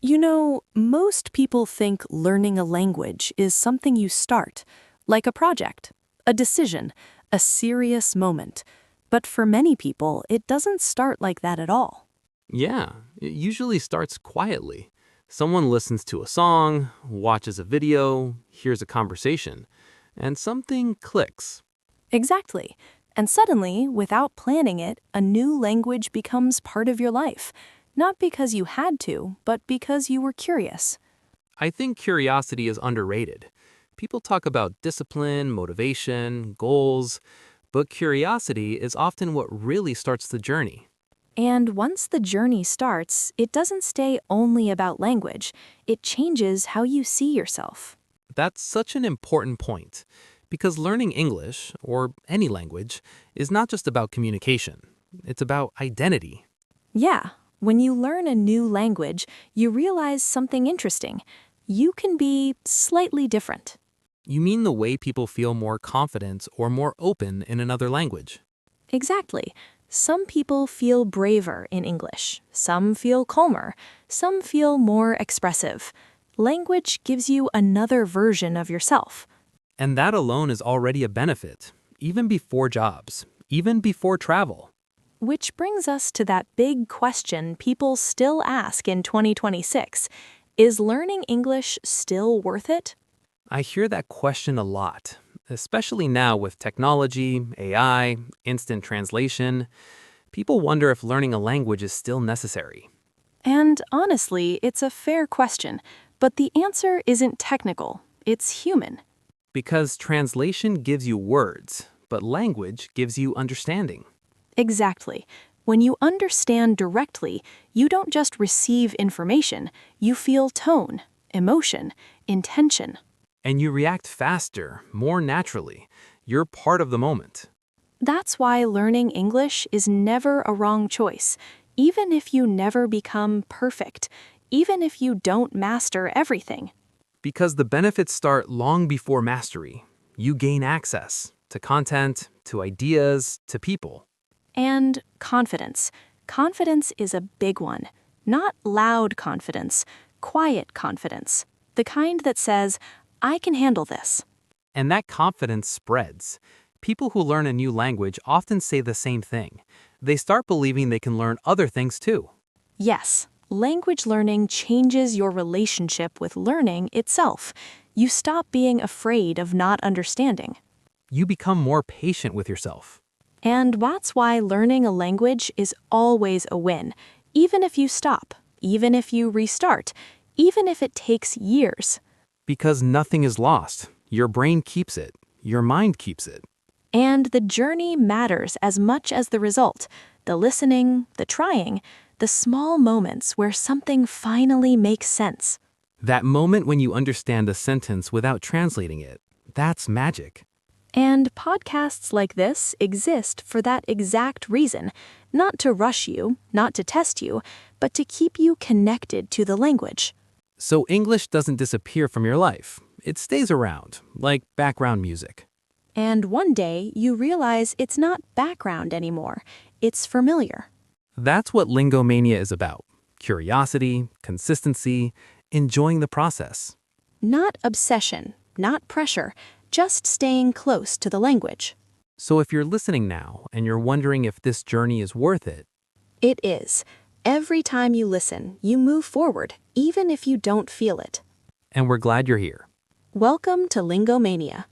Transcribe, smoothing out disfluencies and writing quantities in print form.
Most people think learning a language is something you start, like a project, a decision, a serious moment. But for many people, it doesn't start like that at all. Yeah, it usually starts quietly. Someone listens to a song, watches a video, hears a conversation, and something clicks. Exactly. And suddenly, without planning it, a new language becomes part of your life. Not because you had to, but because you were curious. I think curiosity is underrated. People talk about discipline, motivation, goals, but curiosity is often what really starts the journey. And once the journey starts, it doesn't stay only about language. It changes how you see yourself. That's such an important point, because learning English, or any language, is not just about communication. It's about identity. Yeah, when you learn a new language, you realize something interesting. You can be slightly different. You mean the way people feel more confident or more open in another language. Exactly. Some people feel braver in English, some feel calmer, some feel more expressive. Language gives you another version of yourself. And that alone is already a benefit, even before jobs, even before travel. Which brings us to that big question people still ask in 2026. Is learning English still worth it? I hear that question a lot, especially now with technology, AI, instant translation. People wonder if learning a language is still necessary. And honestly, it's a fair question, but the answer isn't technical, it's human. Because translation gives you words, but language gives you understanding. Exactly. When you understand directly, you don't just receive information, you feel tone, emotion, intention. And you react faster, more naturally. You're part of the moment. That's why learning English is never a wrong choice, even if you never become perfect, even if you don't master everything. Because the benefits start long before mastery. You gain access to content, to ideas, to people. And confidence. Confidence is a big one. Not loud confidence, quiet confidence. The kind that says, I can handle this. And that confidence spreads. People who learn a new language often say the same thing. They start believing they can learn other things too. Yes, language learning changes your relationship with learning itself. You stop being afraid of not understanding. You become more patient with yourself. And that's why learning a language is always a win, even if you stop, even if you restart, even if it takes years. Because nothing is lost. Your brain keeps it. Your mind keeps it. And the journey matters as much as the result, the listening, the trying, the small moments where something finally makes sense. That moment when you understand a sentence without translating it, that's magic. And podcasts like this exist for that exact reason, not to rush you, not to test you, but to keep you connected to the language. So English doesn't disappear from your life. It stays around, like background music. And one day you realize it's not background anymore, it's familiar. That's what LingoMania is about. Curiosity, consistency, enjoying the process. Not obsession, not pressure, just staying close to the language. So if you're listening now and you're wondering if this journey is worth it, It is. Every time you listen, you move forward, even if you don't feel it. and we're glad you're here. Welcome to LingoMania.